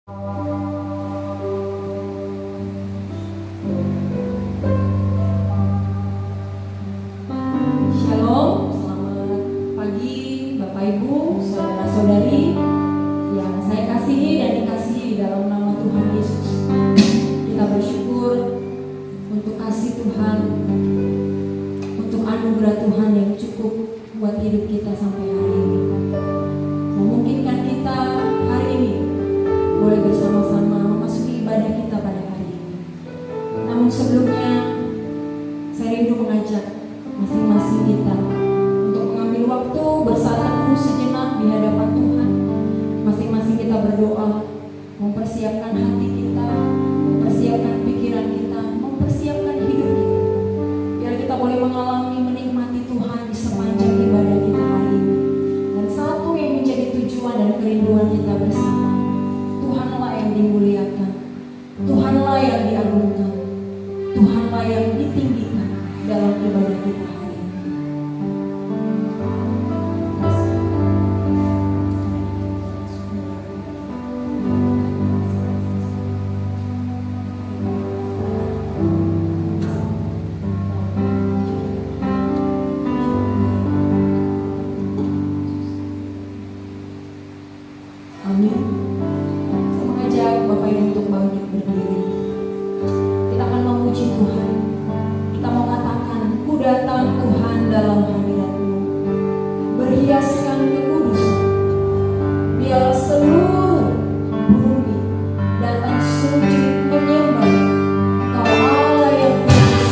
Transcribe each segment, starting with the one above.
Shalom, selamat pagi Bapak Ibu, saudara-saudari yang saya kasihi dan dikasihi dalam nama Tuhan Yesus. Kita bersyukur untuk kasih Tuhan, untuk anugerah Tuhan yang cukup buat hidup kita sampai hari ini. Memungkinkan kita hari ini boleh bersama-sama memasuki ibadah kita pada hari ini. Namun sebelumnya saya rindu mengajak masing-masing kita untuk mengambil waktu bersatu dulu sejenak di hadapan Tuhan. Masing-masing kita berdoa, mempersiapkan hati kita, mempersiapkan pikiran kita, mempersiapkan hidup kita, biar kita boleh mengalami, menikmati Tuhan di sepanjang ibadah kita hari ini. Dan satu yang menjadi tujuan dan kerinduan kita bersama, Tuhanlah yang dimuliakan, Tuhanlah yang diagungkan, Tuhanlah yang ditinggikan dalam ibadah kita hari ini. Amin. Saya mengajak Bapak Ibu untuk bangkit berdiri. Kita akan memuji Tuhan. Kita mau katakan, ku datang Tuhan dalam hadirat-Mu, berhiaskan kekudusan. Biarlah seluruh bumi datang sujud menyembah Kau Allah yang kudus.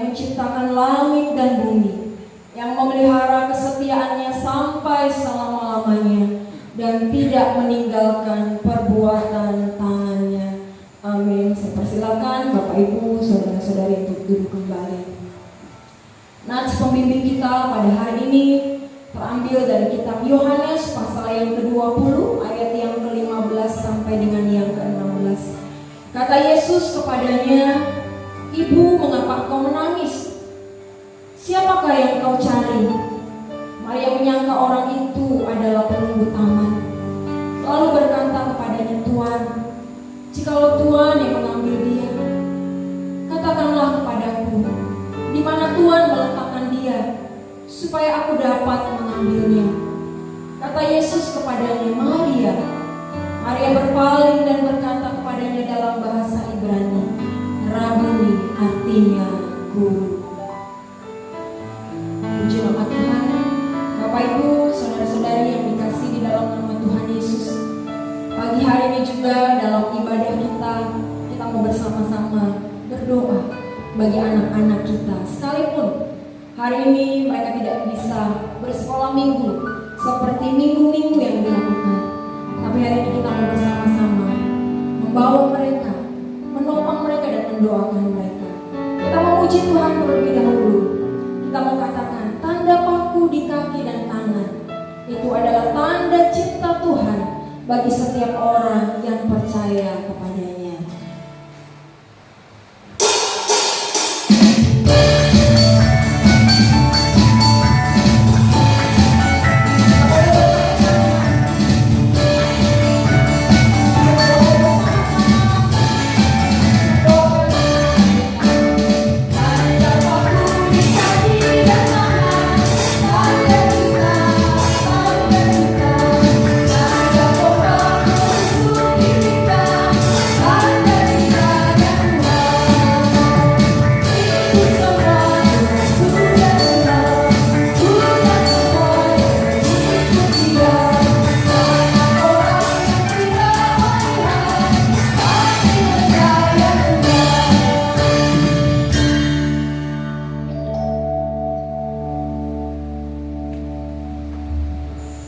Menciptakan langit dan bumi, yang memelihara kesetiaannya sampai selama-lamanya dan tidak meninggalkan perbuatan tangannya. Amin. Saya persilakan Bapak Ibu, saudara-saudari untuk duduk kembali. Nats pembimbing kita pada hari ini terambil dari kitab Yohanes pasal yang ke-20 ayat yang ke-15 sampai dengan yang ke-16. Kata Yesus kepadanya, "Ibu, mengapa kau menangis? Siapakah yang kau cari?" Maria menyangka orang itu adalah penunggu taman, lalu berkata kepadanya, "Tuan, jikalau Tuan yang mengambil dia, katakanlah kepadaku, di mana Tuan meletakkan dia, supaya aku dapat mengambilnya." Kata Yesus kepadanya, "Maria." Maria berpaling dan berkata kepadanya dalam bahasa Ibrani, "Rabuni," artinya guru. Puji nama Tuhan. Bapak Ibu, saudara-saudari yang juga dalam ibadah kita mau bersama-sama berdoa bagi anak-anak kita. Sekalipun hari ini mereka tidak bisa bersekolah minggu seperti minggu-minggu yang dilakukan, tapi hari ini kita mau bersama-sama membawa mereka, menopang mereka dan mendoakan mereka. Kita memuji Tuhan terlebih dahulu. Kita mau katakan tanda paku di kaki dan tangan itu adalah tanda cinta Tuhan bagi setiap orang yang percaya kepadanya.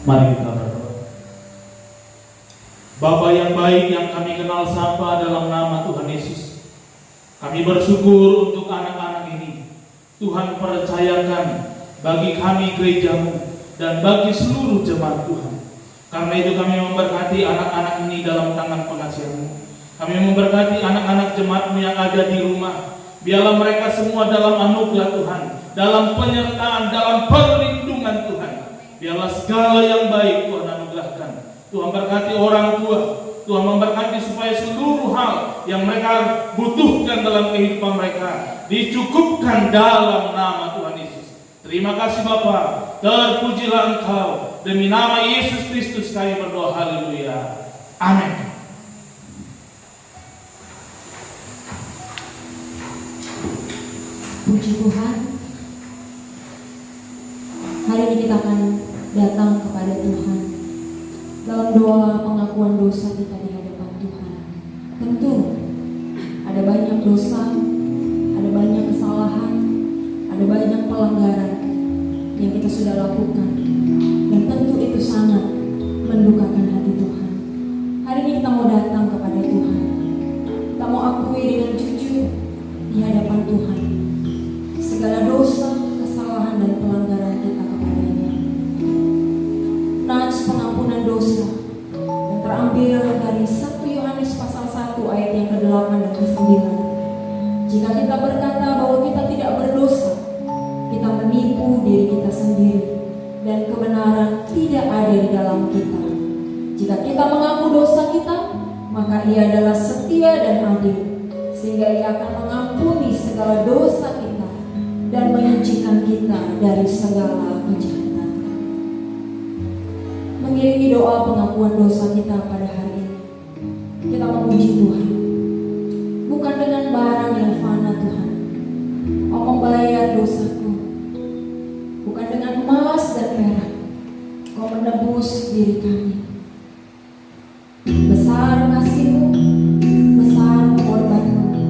Mari kita berdoa. Bapa yang baik yang kami kenal sapa dalam nama Tuhan Yesus, kami bersyukur untuk anak-anak ini. Tuhan percayakan bagi kami gerejamu dan bagi seluruh jemaat Tuhan. Karena itu kami memberkati anak-anak ini dalam tangan pengasihan-Mu. Kami memberkati anak-anak jemaat-Mu yang ada di rumah. Biarlah mereka semua dalam anugerah Tuhan, dalam penyertaan, dalam perlindungan Tuhan. Biarlah segala yang baik Tuhan anugerahkan. Tuhan berkati orang tua. Tuhan memberkati supaya seluruh hal yang mereka butuhkan dalam kehidupan mereka dicukupkan dalam nama Tuhan Yesus. Terima kasih Bapa. Terpujilah Engkau. Demi nama Yesus Kristus kami berdoa. Haleluya. Amin. Puji Tuhan. Hari ini kita akan datang kepada Tuhan dalam doa pengakuan dosa kita di hadapan Tuhan. Tentu ada banyak dosa, ada banyak kesalahan, ada banyak pelanggaran yang kita sudah lakukan, dan tentu itu sangat mendukakan hati Tuhan. Hari ini kita mau datang kepada Tuhan. Kita mau akui dengan jujur di hadapan Tuhan segala dosa, kesalahan dan pelanggaran kita kepadanya. Nats pengampunan dosa yang terambil dari 1 Yohanes pasal 1 ayat yang ke-8 dan ke-9. Jika kita berkata bahwa kita tidak berdosa, kita menipu diri kita sendiri dan kebenaran tidak ada di dalam kita. Jika kita mengaku dosa kita, maka Ia adalah setia dan adil, sehingga Ia akan mengampuni segala dosa kita dan menyucikan kita dari segala kejahatan. Mengiringi doa pengakuan dosa kita pada hari ini, kita memuji Tuhan. Bukan dengan barang yang fana Tuhan, Kau membayar dosaku. Bukan dengan emas dan perak, Kau menebus diri kami. Besar kasih-Mu, besar pengorbanan-Mu.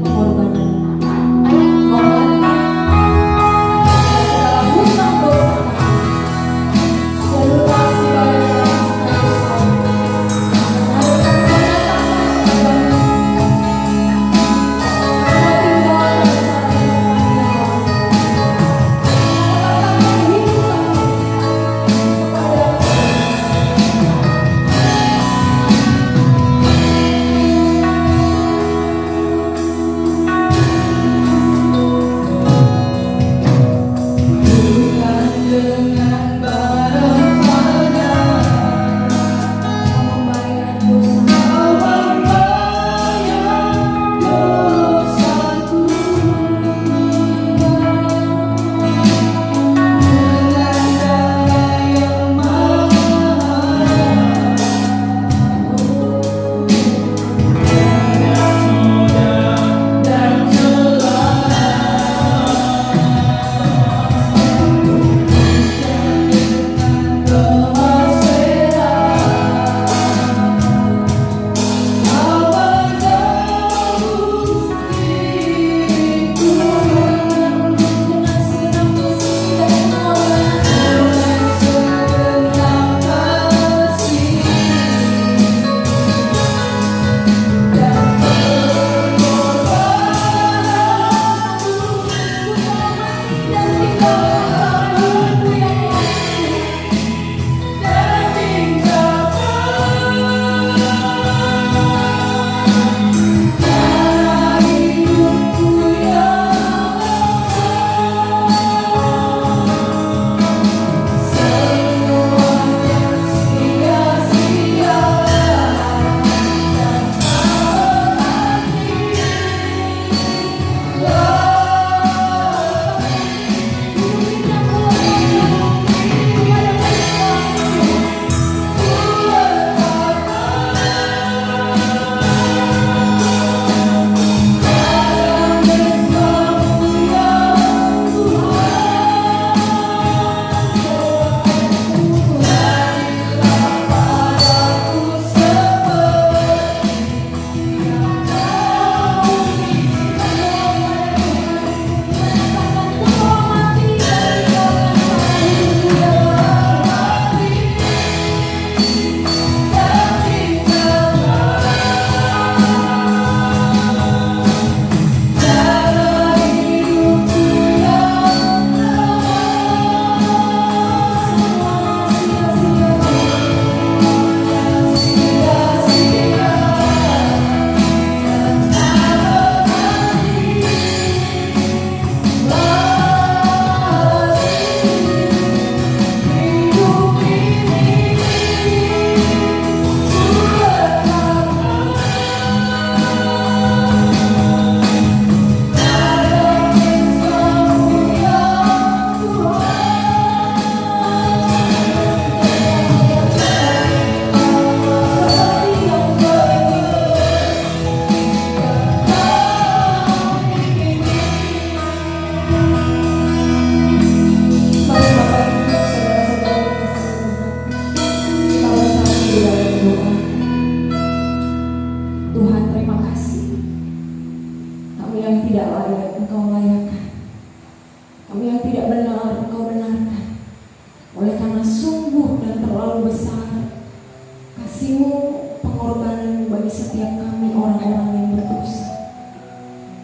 kasih-Mu, pengorbanan-Mu bagi setiap kami orang-orang yang berdosa.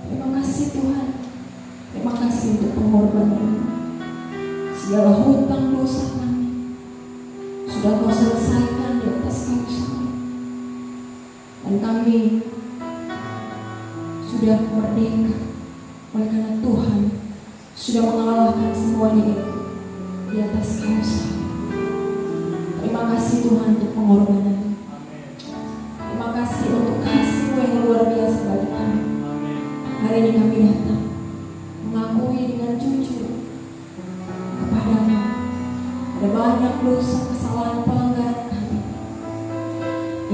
Terima kasih Tuhan. Terima kasih untuk pengorbanan-Mu. Segala hutang dosa kami sudah Kau selesaikan di atas kayu salib. Dan kami sudah merdeka oleh karena Tuhan sudah mengalahkan semuanya itu di atas kayu salib. Terima kasih Tuhan untuk pengorbanan. Terima kasih untuk kasih-Mu yang luar biasa bagi kami. Hari ini kami datang mengakui dengan jujur kepadamu ada banyak dosa, kesalahan, pelanggaran kami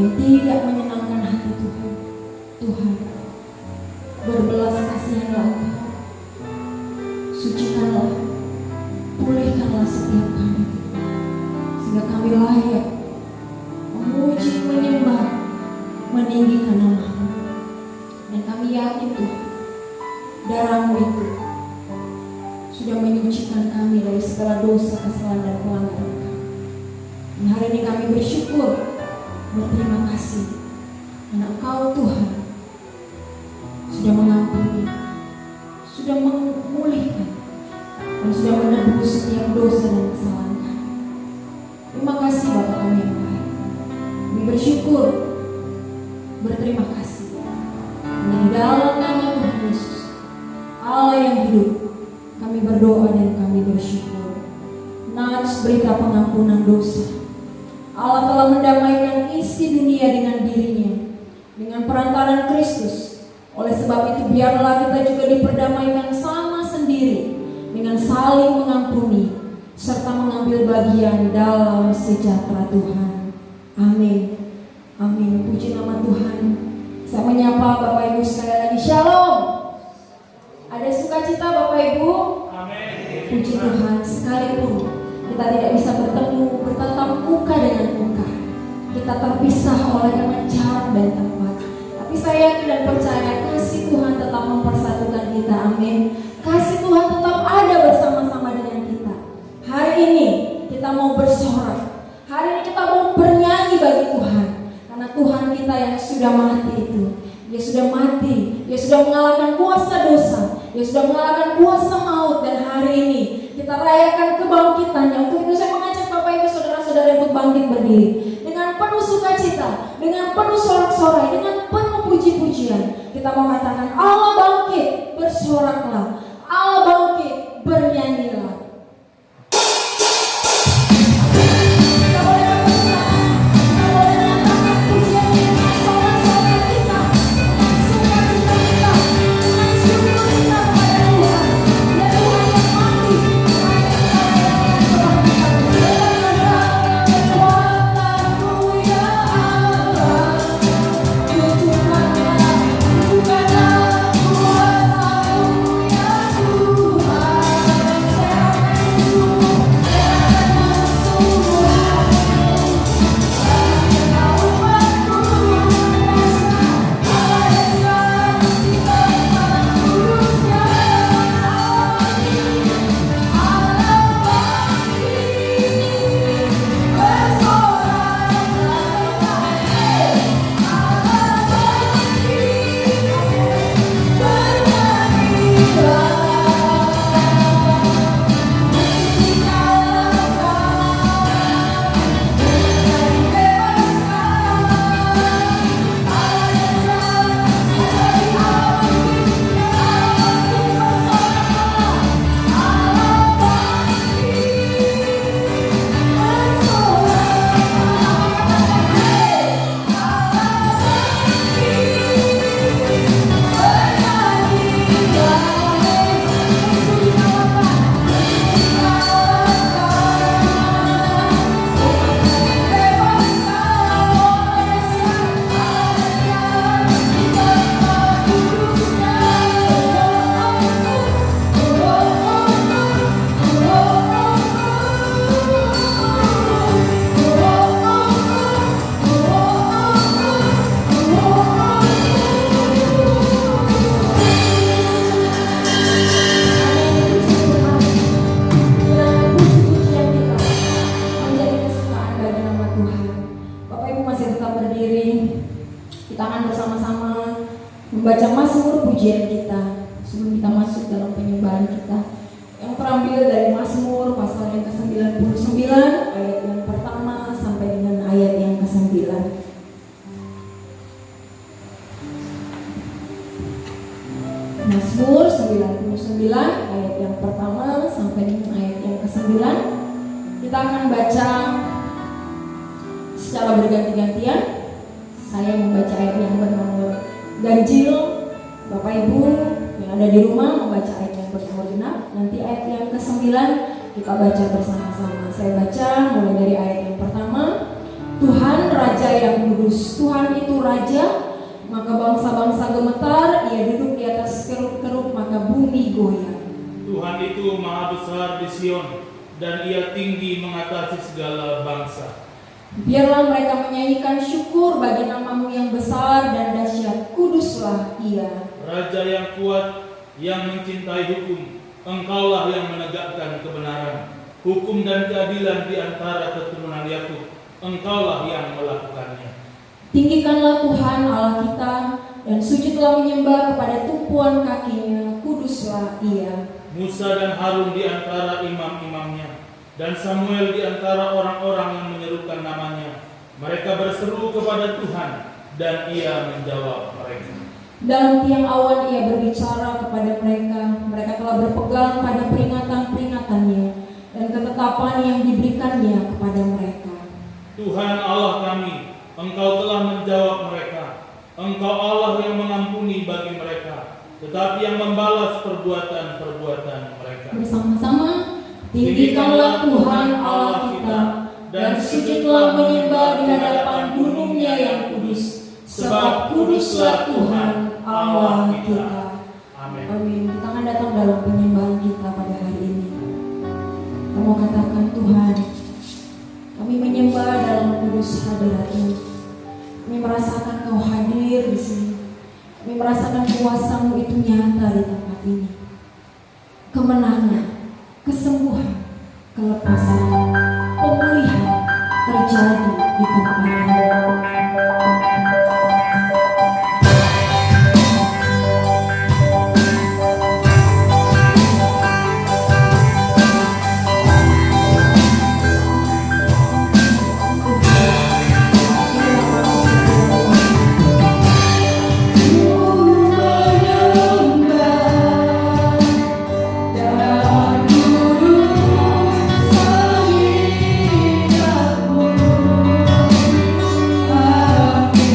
yang tidak menyenangkan hati Tuhan. Tuhan, berbelas kasihanlah Engkau, sucikanlah, pulihkanlah setiap kami, sehingga kami layak memuji, menyembah, meninggikan nama-Mu. Dan kami yakin Tuhan, darah-Mu itu sudah menyucikan kami dari segala dosa, kesalahan, dan pelanggaran kami. Dan hari ini kami bersyukur, berterima kasih karena Engkau Tuhan sudah mengampuni, sudah memulihkan, dan sudah menebus setiap dosa dan kesalahan kami. Terima kasih Bapa kami yang baik. Kami bersyukur, berterima kasih. Dan di dalam nama Tuhan Yesus, Allah yang hidup, kami berdoa dan kami bersyukur. Nats berita pengampunan dosa. Allah telah mendamaikan isi dunia dengan dirinya dengan perantaran Kristus. Oleh sebab itu biarlah kita juga diperdamaikan sama sendiri dengan saling mengampuni serta mengambil bagian dalam sejahtera Tuhan. Amin. Amin. Puji nama Tuhan. Saya menyapa Bapak Ibu sekali lagi. Shalom. Ada sukacita Bapak Ibu? Amin. Puji Tuhan. Sekalipun kita tidak bisa bertemu, bertatap muka dengan muka, kita terpisah oleh karena jarak dan tempat, tapi saya yakin dan percaya kasih Tuhan tetap mempersatukan kita. Amin. Kasih Tuhan tetap ada bersama-sama dengan kita. Hari ini kita mau bersorak, hari ini kita mau bernyanyi bagi Tuhan, karena Tuhan kita yang sudah mati itu, Dia sudah mati, Dia sudah mengalahkan kuasa dosa, Dia sudah mengalahkan kuasa maut. Dan hari ini kita rayakan kebangkitannya. Untuk itu saya mengajak Bapak Ibu Saudara-saudara untuk bangkit berdiri dengan penuh sukacita, dengan penuh sorak-sorai, dengan penuh puji-pujian. Kita mengatakan Allah bangkit, bersoraklah. Allah bangkit, bernyanyilah. Kita boleh bersorak, kita boleh mengatakan pujian kita, sorak-sorai kita, sukacita kita, dengan syukur kita kepada Tuhan. Ya Tuhan yang mati, kekuatanmu ya Allah, tunjukkanlah, bukanlah kuasamu ya Tuhan. Serahkan sungguh, serahkan sungguh, serahkan umatmu, Allah yang kita kudusnya. Masih berdiri, kita akan bersama-sama membaca Mazmur pujian kita sebelum kita masuk dalam penyembahan kita, yang terambil dari Mazmur pasal yang ke-99 ayat yang pertama sampai dengan ayat yang ke-9. Mazmur 99 ayat yang pertama sampai dengan ayat yang ke-9. Kita akan baca secara berganti-gantian. Saya membaca ayat yang bernomor ganjil, Bapak Ibu yang ada di rumah membaca ayat yang bernomor genap. Nanti ayat yang ke-9 kita baca bersama-sama. Saya baca mulai dari ayat yang pertama. Tuhan Raja yang kudus, Tuhan itu Raja, maka bangsa-bangsa gemetar, ia duduk di atas keruk-keruk, maka bumi goyang. Tuhan itu maha besar di Sion, dan ia tinggi mengatasi segala bangsa. Biarlah mereka menyanyikan syukur bagi nama-Mu yang besar dan dahsyat, kuduslah ia. Raja yang kuat, yang mencintai hukum, Engkaulah yang menegakkan kebenaran. Hukum dan keadilan di antara keturunan Yakub, Engkaulah yang melakukannya. Tinggikanlah Tuhan Allah kita, dan sujudlah menyembah kepada tumpuan kakinya, kuduslah ia. Musa dan Harun di antara imam-imamnya, dan Samuel di antara orang-orang yang menyerukan namanya. Mereka berseru kepada Tuhan, dan ia menjawab mereka. Dalam tiang awan ia berbicara kepada mereka. Mereka telah berpegang pada peringatan-peringatannya dan ketetapan yang diberikannya kepada mereka. Tuhan Allah kami, Engkau telah menjawab mereka. Engkau Allah yang mengampuni bagi mereka, tetapi yang membalas perbuatan-perbuatan mereka. Bersama-sama, tinggikanlah Tuhan Allah kita, dan sujudlah menyembah di hadapan gunung-Nya yang kudus, sebab kuduslah Tuhan Allah kita. Amin. Amin. Kita akan datang dalam penyembahan kita pada hari ini. Kita mau katakan, Tuhan, kami menyembah dalam kudus hadirat-Mu. Kami merasakan Kau hadir di sini. Kami merasakan kuasa-Mu itu nyata di tempat ini. Kemenangan, kesembuhan, kelepasan, pemulihan terjadi di tempat ini. Aku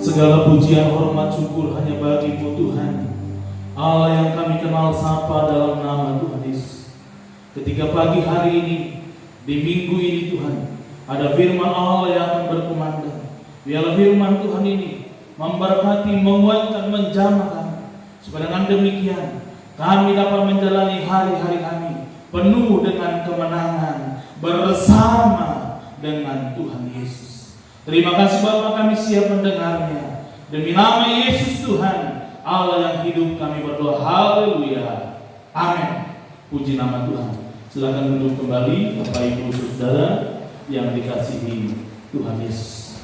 Segala pujian, hormat, syukur hanya bagi-Mu Tuhan, Allah yang kami kenal sapa dalam nama Tuhan Yesus. Ketika pagi hari ini, di minggu ini Tuhan, ada firman Allah yang akan berkumandang. Biarlah firman Tuhan ini memberkati, menguatkan, menjamah kami. Supaya dengan demikian, kami dapat menjalani hari-hari kami penuh dengan kemenangan bersama dengan Tuhan Yesus. Terima kasih Bapa, kami siap mendengarnya. Demi nama Yesus Tuhan Allah yang hidup kami berdoa. Haleluya. Amin. Puji nama Tuhan. Silakan duduk kembali Bapak Ibu Saudara yang dikasihi Tuhan Yesus.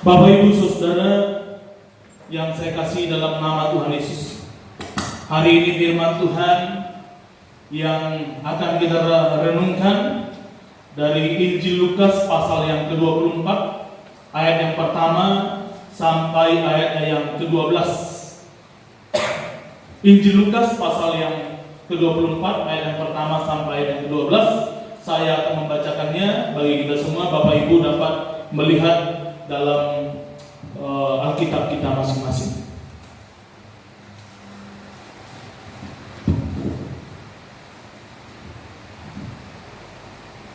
Bapak Ibu Saudara yang saya kasih dalam nama Tuhan Yesus, hari ini firman Tuhan yang akan kita renungkan dari Injil Lukas pasal yang ke-24 ayat yang pertama sampai ayat yang ke-12. Injil Lukas pasal yang ke-24 ayat yang pertama sampai ayat yang ke-12. Saya akan membacakannya bagi kita semua. Bapak Ibu dapat melihat dalam Alkitab kita masing-masing.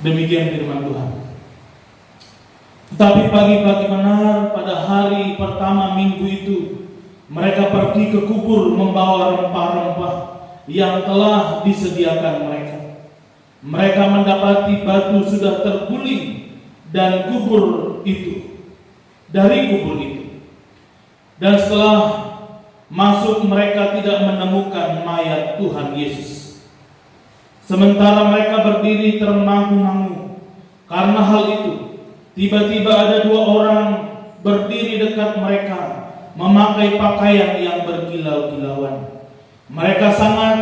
Demikian firman Tuhan. Tetapi pagi-pagi benar pada hari pertama minggu itu, mereka pergi ke kubur membawa rempah-rempah yang telah disediakan mereka. Mereka mendapati batu sudah terguling dan kubur itu, dari kubur itu. Dan setelah masuk mereka tidak menemukan mayat Tuhan Yesus. Sementara mereka berdiri termangu-mangu karena hal itu, tiba-tiba ada dua orang berdiri dekat mereka, memakai pakaian yang berkilau-kilauan. Mereka sangat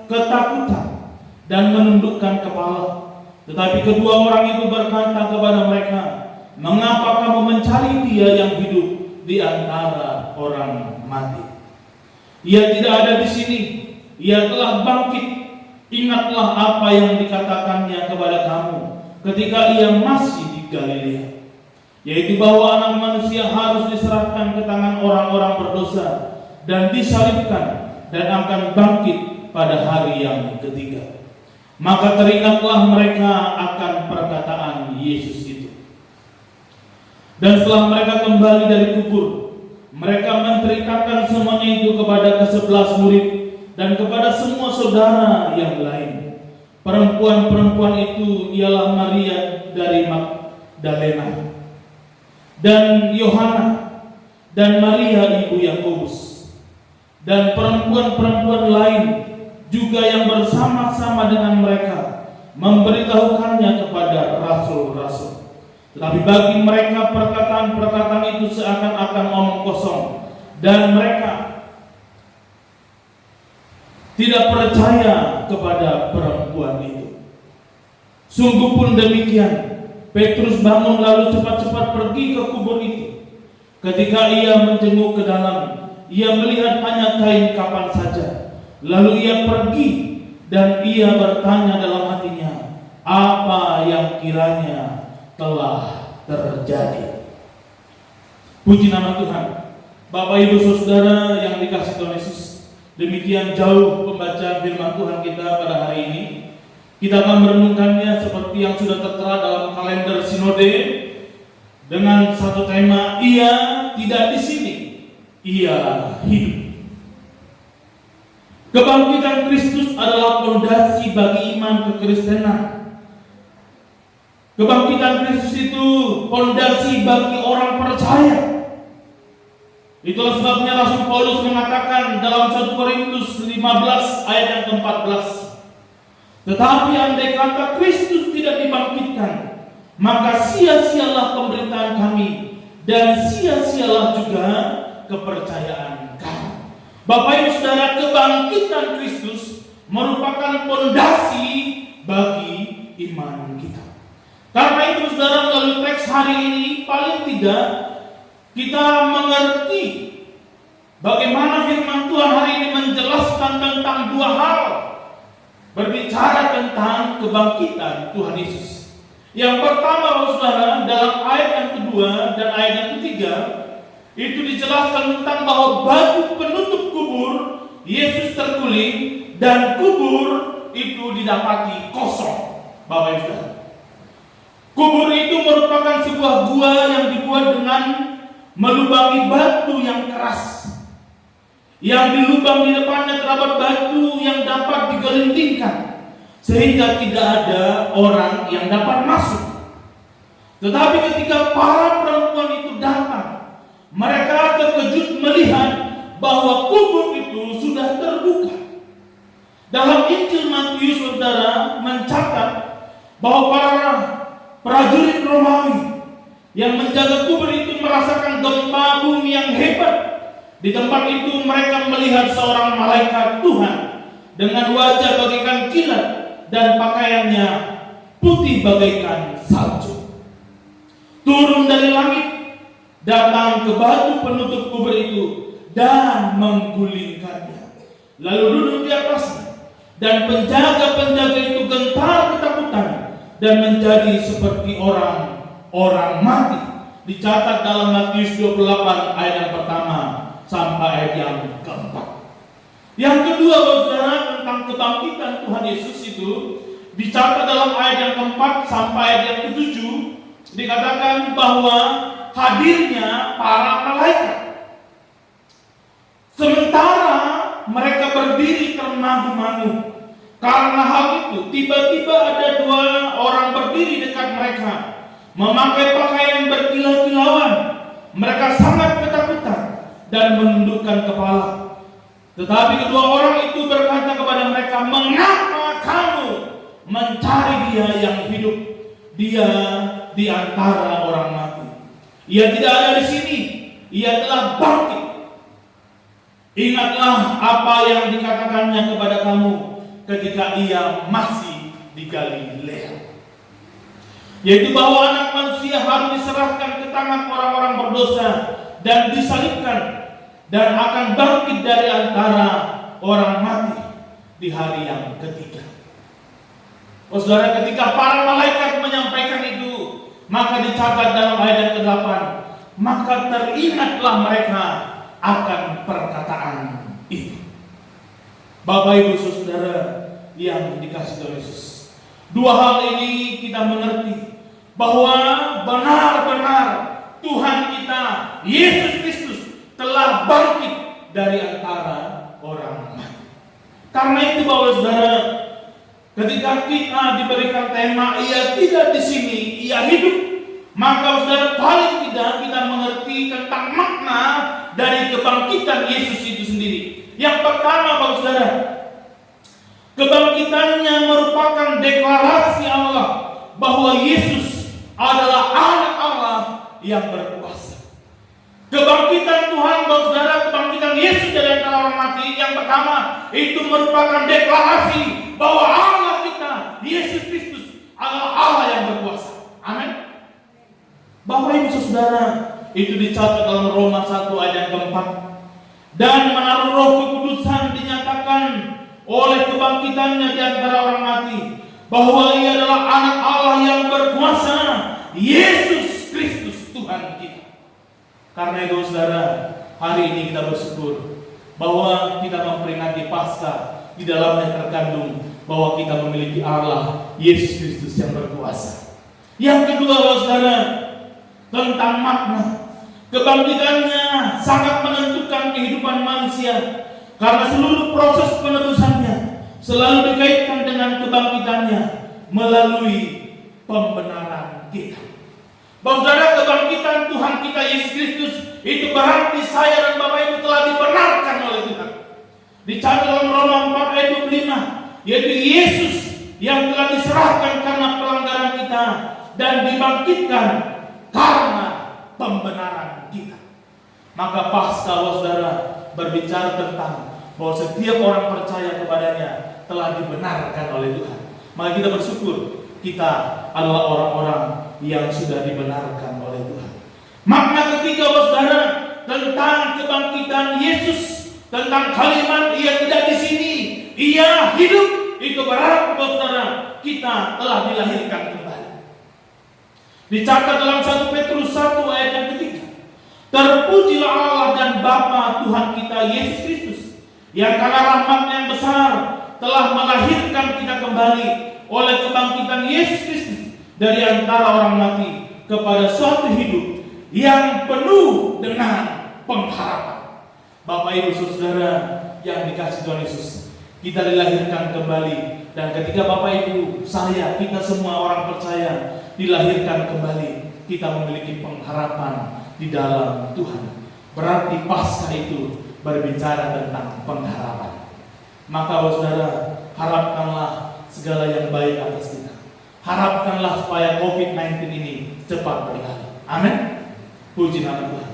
ketakutan dan menundukkan kepala. Tetapi kedua orang itu berkata kepada mereka, "Mengapa kamu mencari Dia yang hidup di antara orang mati? Ia tidak ada di sini, Ia telah bangkit. Ingatlah apa yang dikatakannya kepada kamu ketika Ia masih di Galilea, yaitu bahwa Anak Manusia harus diserahkan ke tangan orang-orang berdosa dan disalibkan dan akan bangkit pada hari yang ketiga." Maka teringatlah mereka akan perkataan Yesus itu. Dan setelah mereka kembali dari kubur, mereka menceritakan semuanya itu kepada ke-11 murid dan kepada semua saudara yang lain. Perempuan-perempuan itu ialah Maria dari Magdalena, dan Yohana, dan Maria ibu Yakobus, dan perempuan-perempuan lain juga yang bersama-sama dengan mereka memberitahukannya kepada rasul-rasul. Tetapi bagi mereka perkataan-perkataan itu seakan-akan omong kosong, dan mereka tidak percaya kepada perempuan itu. Sungguh pun demikian, Petrus bangun lalu cepat-cepat pergi ke kubur itu. Ketika ia menjenguk ke dalam, ia melihat hanya kain kapan saja. Lalu ia pergi dan ia bertanya dalam hatinya, apa yang kiranya telah terjadi. Puji nama Tuhan. Bapak Ibu Saudara yang dikasihi Tuhan Yesus, demikian jauh pembacaan firman Tuhan kita pada hari ini. Kita akan merenungkannya seperti yang sudah tertera dalam kalender sinode dengan satu tema, Ia tidak di sini, Ia hidup. Kebangkitan Kristus adalah fondasi bagi iman kekristenan. Kebangkitan Kristus itu fondasi bagi orang percaya. Itulah sebabnya Rasul Paulus mengatakan dalam 1 Korintus 15 ayat yang ke-14, Tetapi andai kata Kristus tidak dibangkitkan, maka sia-sialah pemberitaan kami dan sia-sialah juga kepercayaan kami. Bapak Ibu Saudara, kebangkitan Kristus merupakan pondasi bagi iman kita. Karena itu Saudara, melalui teks hari ini paling tidak kita mengerti bagaimana firman Tuhan hari ini menjelaskan tentang dua hal. Berbicara tentang kebangkitan Tuhan Yesus. Yang pertama, Saudara, dalam ayat yang kedua dan ayat yang ketiga, itu dijelaskan tentang bahwa batu penutup kubur Yesus terguling dan kubur itu didapati kosong. Bapak Ibu Saudara, kubur itu merupakan sebuah gua yang dibuat dengan melubangi batu yang keras. Yang dilubang di depannya terdapat batu yang dapat digelindingkan sehingga tidak ada orang yang dapat masuk. Tetapi ketika para perempuan itu datang, mereka terkejut melihat bahwa kubur itu sudah terbuka. Dalam Injil Matius, Saudara, mencatat bahwa para prajurit Romawi yang menjaga kubur itu merasakan gempa bumi yang hebat. Di tempat itu mereka melihat seorang malaikat Tuhan dengan wajah bagaikan kilat dan pakaiannya putih bagaikan salju, turun dari langit, datang ke batu penutup kubur itu dan menggulingkannya, lalu duduk di atasnya. Dan penjaga-penjaga itu gentar ketakutan dan menjadi seperti orang mati. Dicatat dalam Matius 28 ayat yang pertama sampai ayat yang keempat. Yang kedua, Saudara, tentang kebangkitan Tuhan Yesus itu dicatat dalam ayat yang keempat sampai ayat yang ketujuh. Dikatakan bahwa hadirnya para malaikat. Sementara mereka berdiri termangu-mangu. Karena hal itu, tiba-tiba ada dua orang berdiri dekat mereka, memakai pakaian berkilau-kilauan. Mereka sangat ketakutan dan menundukkan kepala. Tetapi kedua orang itu berkata kepada mereka, "Mengapa kamu mencari Dia yang hidup? Dia di antara orang mati. Ia tidak ada di sini. Ia telah bangkit. Ingatlah apa yang dikatakannya kepada kamu ketika Ia masih di Galilea, yaitu bahwa Anak Manusia harus diserahkan ke tangan orang-orang berdosa dan disalibkan dan akan bangkit dari antara orang mati di hari yang ketiga." Saudara, ketika para malaikat menyampaikan itu, maka dicatat dalam ayat yang ke-8, maka teringatlah mereka akan perkataan itu. Bapak Ibu Saudara yang dikasihi Tuhan Yesus, dua hal ini kita mengerti bahwa benar-benar Tuhan kita Yesus Kristus telah bangkit dari antara orang mati. Karena itu Bapak Saudara, ketika kita diberikan tema Ia tidak di sini, Ia hidup, maka Saudara paling tidak kita mengerti tentang makna dari kebangkitan Yesus itu sendiri. Yang pertama Bapak Saudara, kebangkitannya merupakan deklarasi Allah bahwa Yesus adalah Anak Allah yang berkuasa. Kebangkitan Tuhan, Saudara, kebangkitan Yesus dari antara orang mati, yang pertama itu merupakan deklarasi bahwa Allah kita, Yesus Kristus, adalah Allah yang berkuasa. Amin. Bapak Ibu Saudara, itu dicatat dalam Roma 1 ayat yang keempat. Dan menaruh Roh Kekudusan dinyatakan oleh kebangkitannya di antara orang mati bahwa Ia adalah Anak Allah yang berkuasa, Yesus Kristus Tuhan kita. Karena itu Saudara, hari ini kita bersyukur bahwa kita memperingati Paskah, di dalamnya terkandung bahwa kita memiliki Allah Yesus Kristus yang berkuasa. Yang kedua Saudara, tentang makna kebangkitannya sangat menentukan kehidupan manusia, karena seluruh proses penebusannya selalu dikaitkan dengan kebangkitannya melalui pembenaran kita. Saudara, kebangkitan Tuhan kita Yesus Kristus itu berarti saya dan Bapak Ibu telah dibenarkan oleh Tuhan. Dicatat dalam Roma 4 ayat 25, yaitu Yesus yang telah diserahkan karena pelanggaran kita dan dibangkitkan karena pembenaran kita. Maka Paskah, saudara, berbicara tentang bahwa setiap orang percaya kepadanya telah dibenarkan oleh Tuhan. Maka kita bersyukur kita adalah orang-orang yang sudah dibenarkan oleh Tuhan. Makna ketiga, saudara, tentang kebangkitan Yesus, tentang kalimat ia tidak di sini, ia hidup, itu berarti, saudara, kita telah dilahirkan kembali. Dicatat dalam 1 Petrus 1 ayat yang ketiga. Terpujilah Allah dan Bapa Tuhan kita Yesus Kristus, yang karena rahmat-Nya yang besar telah melahirkan kita kembali oleh kebangkitan Yesus Kristus dari antara orang mati kepada suatu hidup yang penuh dengan pengharapan. Bapak Ibu Saudara yang dikasihi Tuhan Yesus, kita dilahirkan kembali, dan ketika Bapak Ibu, saya, kita semua orang percaya dilahirkan kembali, kita memiliki pengharapan di dalam Tuhan. Berarti Paskah itu berbicara tentang pengharapan. Maka saudara, harapkanlah segala yang baik atas kita. Harapkanlah supaya COVID-19 ini cepat berlalu. Amin. Puji nama Tuhan.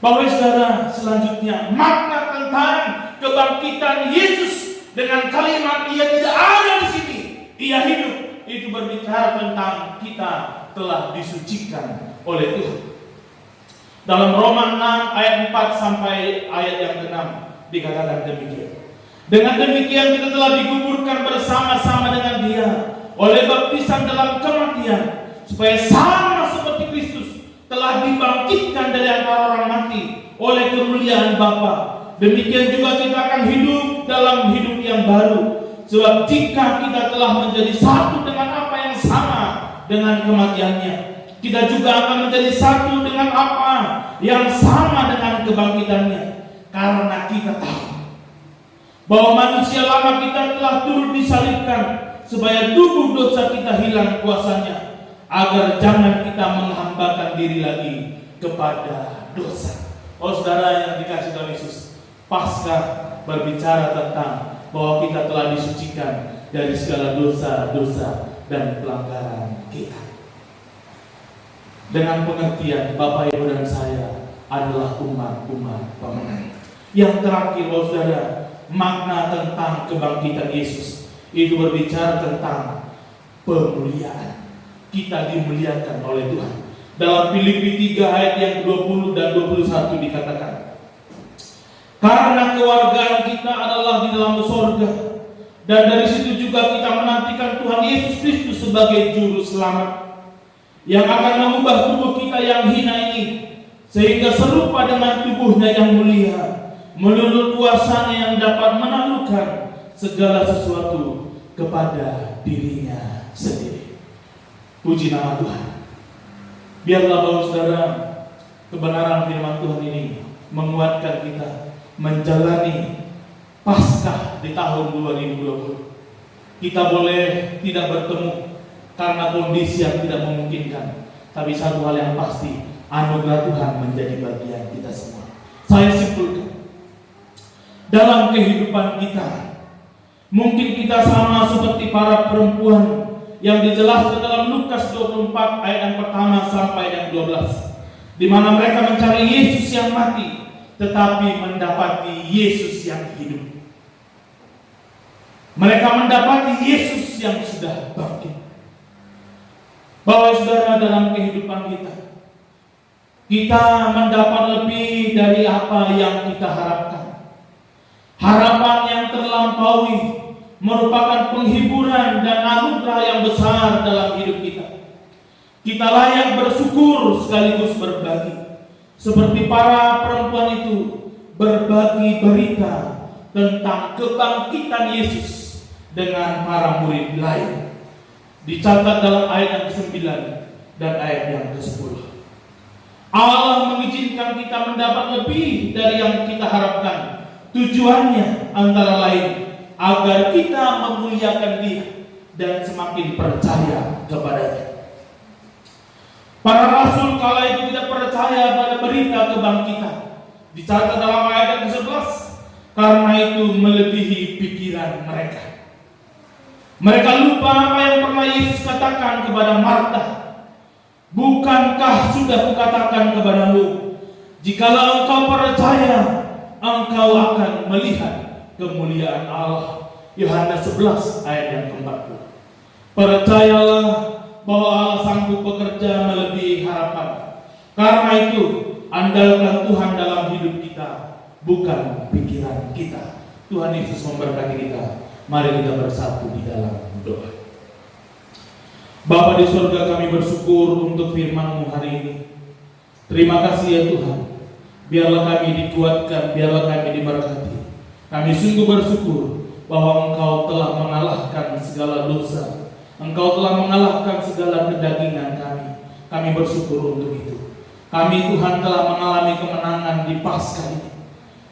Bapak saudara, selanjutnya makna tentang kebangkitan Yesus dengan kalimat ia tidak ada di sini, ia hidup, itu berbicara tentang kita telah disucikan oleh Tuhan. Dalam Roma 6 ayat 4 sampai ayat yang ke-6 dikatakan demikian. Dengan demikian kita telah dikuburkan bersama-sama dengan Dia oleh baptisan dalam kematian, supaya sama seperti Kristus telah dibangkitkan dari antara orang mati oleh kemuliaan Bapa. Demikian juga kita akan hidup dalam hidup yang baru. Sebab jika kita telah menjadi satu dengan apa yang sama dengan kematiannya, kita juga akan menjadi satu dengan apa yang sama dengan kebangkitannya. Karena kita tahu bahwa manusia lama kita telah turut disalibkan, supaya tubuh dosa kita hilang kuasanya, agar jangan kita menghambakan diri lagi kepada dosa. Oh saudara yang dikasihi Tuhan Yesus, Paskah berbicara tentang bahwa kita telah disucikan dari segala dosa-dosa dan pelanggaran kita. Dengan pengertian Bapak Ibu dan saya adalah umat-umat pemenang. Yang terakhir, saudara, makna tentang kebangkitan Yesus itu berbicara tentang pemuliaan. Kita dimuliakan oleh Tuhan. Dalam Filipi 3 ayat yang 20 dan 21 dikatakan, karena kewargaan kita adalah di dalam surga, dan dari situ juga kita menantikan Tuhan Yesus Kristus sebagai juru selamat, yang akan mengubah tubuh kita yang hina ini, sehingga serupa dengan tubuhnya yang mulia, menurut kuasanya yang dapat menaklukkan segala sesuatu kepada dirinya sendiri. Puji nama Tuhan. Biarlah Bapak Saudara, kebenaran firman Tuhan ini menguatkan kita menjalani Paskah di tahun 2020. Kita boleh tidak bertemu karena kondisi yang tidak memungkinkan, tapi satu hal yang pasti, anugerah Tuhan menjadi bagian kita semua. Saya simpulkan, dalam kehidupan kita, mungkin kita sama seperti para perempuan yang dijelaskan dalam Lukas 24 ayat yang pertama sampai yang 12, di mana mereka mencari Yesus yang mati, tetapi mendapati Yesus yang hidup. Mereka mendapati Yesus yang sudah bangkit. Bahwa saudara, dalam kehidupan kita mendapat lebih dari apa yang kita harapkan. Harapan yang terlampaui merupakan penghiburan dan anugerah yang besar dalam hidup kita. Kita layak bersyukur sekaligus berbagi, seperti para perempuan itu berbagi berita tentang kebangkitan Yesus dengan para murid lain. Dicatat dalam ayat yang ke-9 dan ayat yang ke-10. Allah mengizinkan kita mendapat lebih dari yang kita harapkan. Tujuannya antara lain agar kita memuliakan Dia dan semakin percaya kepada-Nya. Para rasul kala itu tidak percaya pada berita kebangkitan. Dicatat dalam ayat yang ke-11, karena itu melebihi pikiran mereka. Mereka lupa apa yang pernah Yesus katakan kepada Marta. Bukankah sudah kukatakan kepadamu, jikalau engkau percaya, engkau akan melihat kemuliaan Allah. Yohanes 11 ayat yang ke-40. Percayalah bahwa Allah sanggup bekerja melebihi harapan. Karena itu, andalkan Tuhan dalam hidup kita, bukan pikiran kita. Tuhan Yesus memberkati kita. Mari kita bersatu di dalam doa. Bapa di surga, kami bersyukur untuk firman-Mu hari ini. Terima kasih ya Tuhan. Biarlah kami dikuatkan, biarlah kami diberkati. Kami sungguh bersyukur bahwa Engkau telah mengalahkan segala dosa. Engkau telah mengalahkan segala kedagingan kami. Kami bersyukur untuk itu. Kami Tuhan telah mengalami kemenangan di Paskah ini.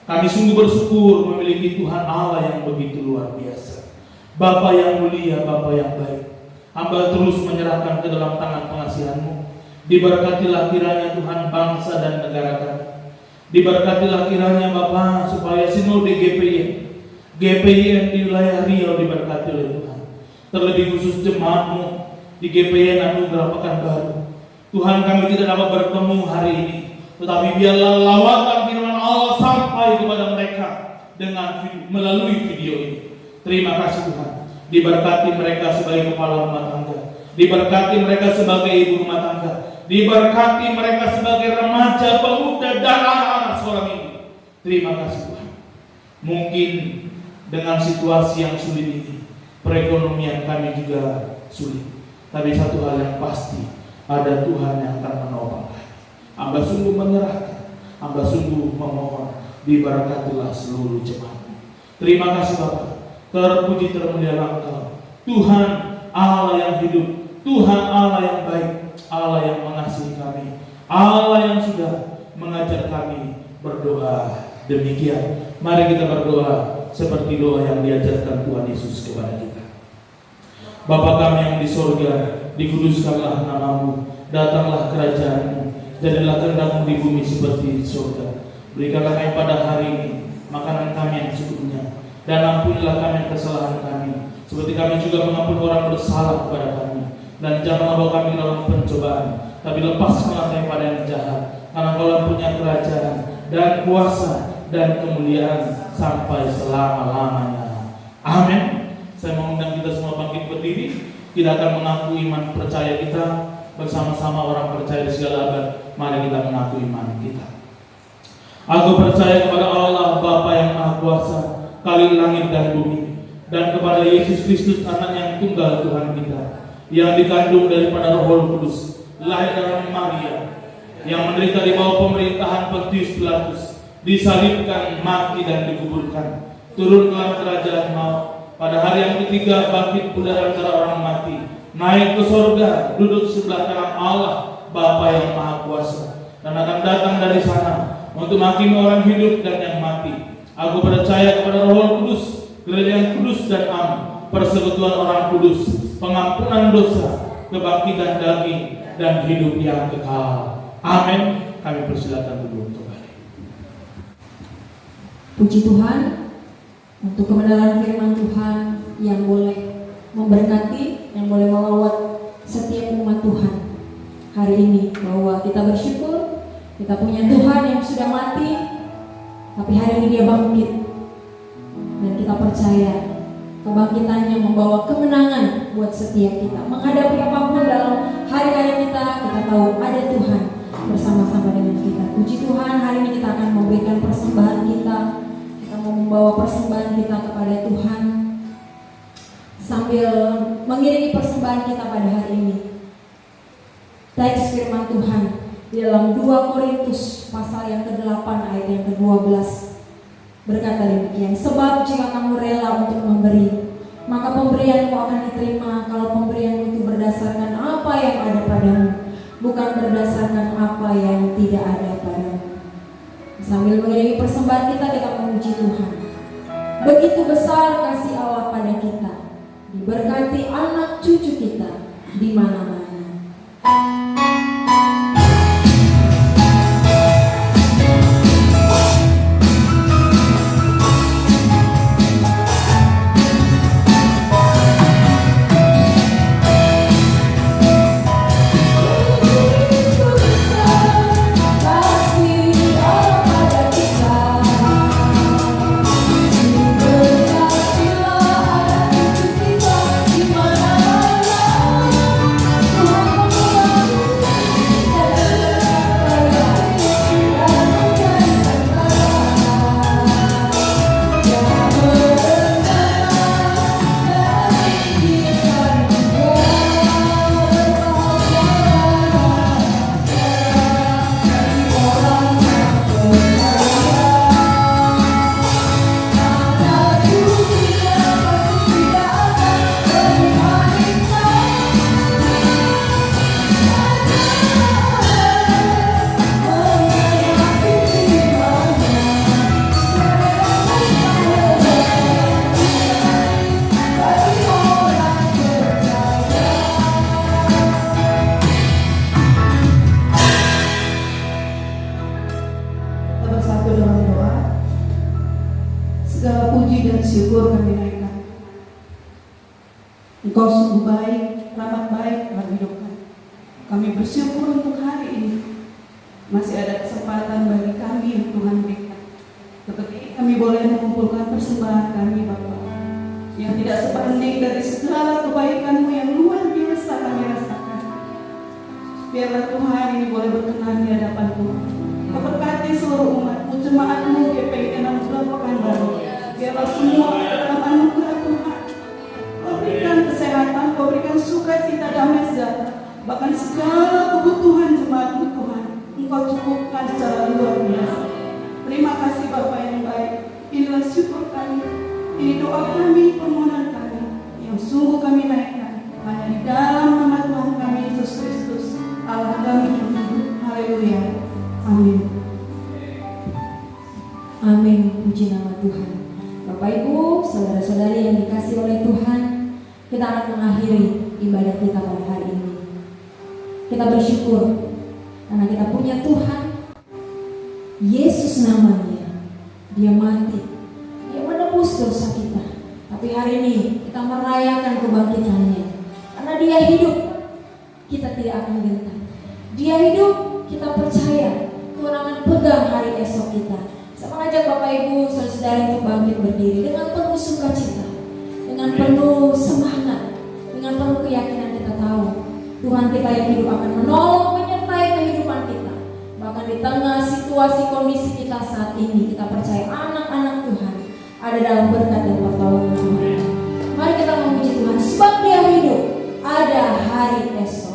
Kami sungguh bersyukur memiliki Tuhan Allah yang begitu luar biasa. Bapa yang mulia, Bapa yang baik. Hamba terus menyerahkan ke dalam tangan pengasihan-Mu. Diberkatilah kiranya Tuhan bangsa dan negara kami. Diberkatilah kiranya Bapa supaya sinode GPIN di wilayah Riau diberkati oleh Tuhan. Terlebih khusus jemaat-Mu di GPIN Anugerah Pekanbaru. Tuhan, kami tidak dapat bertemu hari ini, tetapi biarlah lawatan firman Allah sampai kepada mereka melalui video ini. Terima kasih Tuhan. Diberkati mereka sebagai kepala rumah tangga. Diberkati mereka sebagai ibu rumah tangga. Diberkati mereka sebagai remaja, pemuda, dan anak-anak seorang ini. Terima kasih Tuhan. Mungkin dengan situasi yang sulit ini, perekonomian kami juga sulit. Tapi satu hal yang pasti, ada Tuhan yang akan menolong. Hamba sungguh menyerahkan, hamba sungguh memohon, diberkatilah seluruh jemaat. Terima kasih Bapak. Terpuji termulialah Engkau, Tuhan Allah yang hidup, Tuhan Allah yang baik, Allah yang mengasihi kami, Allah yang sudah mengajar kami berdoa demikian. Mari kita berdoa seperti doa yang diajarkan Tuhan Yesus kepada kita. Bapa kami yang di sorga, dikuduskanlah nama-Mu, datanglah kerajaan-Mu, jadilah kehendak-Mu di bumi seperti di sorga. Berikanlah kami pada hari ini makanan kami yang secukupnya, dan ampunilah kami kesalahan kami, seperti kami juga mengampuni orang bersalah kepada kami. Dan janganlah bawa kami dalam pencobaan, tapi lepaskanlah kami pada yang jahat. Karena Engkau punya kerajaan dan kuasa dan kemuliaan sampai selama-lamanya. Amin. Saya mengundang kita semua bangkit berdiri. Kita akan mengaku iman percaya kita bersama-sama orang percaya di segala abad. Mari kita mengaku iman kita. Aku percaya kepada Allah Bapa yang Maha Kuasa, Khalil langit dan bumi, dan kepada Yesus Kristus Anak yang tunggal Tuhan kita, yang dikandung daripada Roh Kudus, lahir dari Maria, yang menderita di bawah pemerintahan Pontius Pilatus, disalibkan, mati dan dikuburkan, turun ke dalam kerajaan maut, pada hari yang ketiga bangkit pula antara orang mati, naik ke sorga, duduk sebelah kanan Allah Bapa yang Maha Kuasa, dan akan datang dari sana untuk menghakimi orang hidup dan yang mati. Aku percaya kepada Roh Kudus, gereja yang kudus dan am, persekutuan orang kudus, pengampunan dosa, kebangkitan daging, dan hidup yang kekal. Amin. Kami persilakan dulu untuk hari. Puji Tuhan untuk kebenaran firman Tuhan yang boleh memberkati, yang boleh melawat setiap umat Tuhan hari ini, bahwa kita bersyukur kita punya Tuhan yang sudah mati, tapi hari ini Dia bangkit, dan kita percaya kebangkitannya membawa kemenangan buat setiap kita. Menghadapi apapun dalam hari-hari kita tahu ada Tuhan bersama-sama dengan kita. Puji Tuhan, hari ini kita akan memberikan persembahan kita. Kita mau membawa persembahan kita kepada Tuhan sambil mengiringi persembahan kita pada hari ini. Teks firman Tuhan di dalam 2 Korintus pasal yang ke-8 ayat yang ke-12 berkata demikian, sebab jika kamu rela untuk memberi, maka pemberianmu akan diterima kalau pemberianmu itu berdasarkan apa yang ada padamu, bukan berdasarkan apa yang tidak ada padamu. Sambil mengiringi persembahan kita memuji Tuhan. Begitu besar kasih Allah pada kita, diberkati anak cucu kita di mana-mana. Engkau sungguh baik, rahmat baik dalam hidup kami. Kami bersyukur untuk hari ini. Masih ada kesempatan bagi kami yang Tuhan berikan. Seperti kami boleh mengumpulkan persembahan kami Bapa, yang tidak sebanding dari segala kebaikan-Mu yang luar biasa kami rasakan. Biarlah Tuhan ini boleh berkenan di hadapan Tuhan. Kau berkati seluruh umat-Mu, jemaat-Mu, GPI 6 Pekanbaru. Biarlah semua dalam anugerah Tuhan. Kau berikan kesehatan, Kau berikan sukacita, damai sejahtera. Bahkan segala kebutuhan jemaat-Mu Tuhan, Engkau cukupkan secara luar biasa. Terima kasih Bapa yang baik. Inilah syukur kami, ini doa kami, permohonan kami, yang sungguh kami naikkan hanya di dalam nama Tuhan kami Yesus Kristus, Allah kami yang hidup. Haleluya. Amin. Amin, puji nama Tuhan. Bapak Ibu, saudara-saudari yang dikasih oleh Tuhan, kita akan mengakhiri ibadah kita pada hari ini. Kita bersyukur karena kita punya Tuhan, Yesus namanya. Dia mati, Dia menebus dosa kita. Tapi hari ini kita merayakan kebangkitannya. Karena Dia hidup, kita tidak akan gentar. Dia hidup, kita percaya Tuhan akan pegang hari esok kita. Saya mengajak Bapak Ibu saudara-saudari untuk bangkit berdiri dengan penuh sukacita, dengan penuh semangat, dengan penuh keyakinan. Kita tahu Tuhan kita yang hidup akan menolong, menyertai kehidupan kita. Bahkan di tengah situasi kondisi kita saat ini, kita percaya anak-anak Tuhan ada dalam berkat dan pertolongan Tuhan. Mari kita memuji Tuhan sebab Dia hidup, ada hari esok.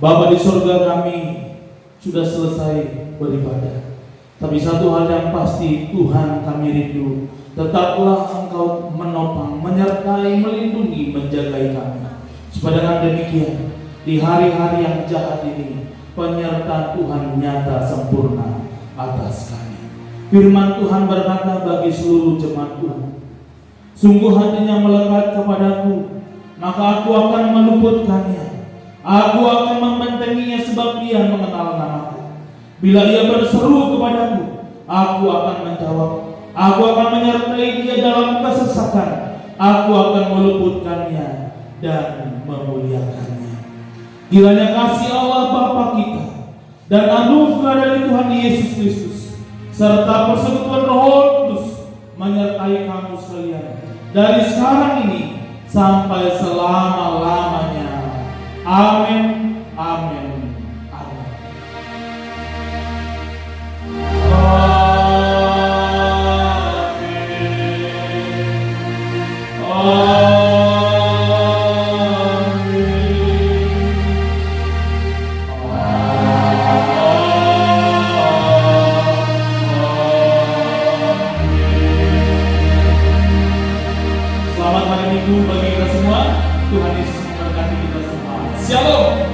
Bapa di surga, kami sudah selesai beribadah. Tapi satu hal yang pasti, Tuhan kami rindu, tetaplah Engkau menopang, menyertai, melindungi, menjagai kami. Supaya dengan demikian, di hari-hari yang jahat ini, penyertaan Tuhan nyata sempurna atas kami. Firman Tuhan berkata bagi seluruh jemaat Tuhan, sungguh hatinya melekat kepadaku, maka aku akan meluputkannya. Aku akan membentenginya sebab dia mengenal namaku. Bila ia berseru kepadaku, aku akan menjawab. Aku akan menyertai dia dalam kesesakan. Aku akan meluputkannya dan memuliakannya. Kiranya kasih Allah Bapa kita dan anugerah dari Tuhan Yesus Kristus serta persekutuan Roh Kudus menyertai kamu sekalian dari sekarang ini sampai selama-lamanya. Amin, amin, amin. itu bagi kita semua. Tuhan Yesus memberkati kita semua. Shalom.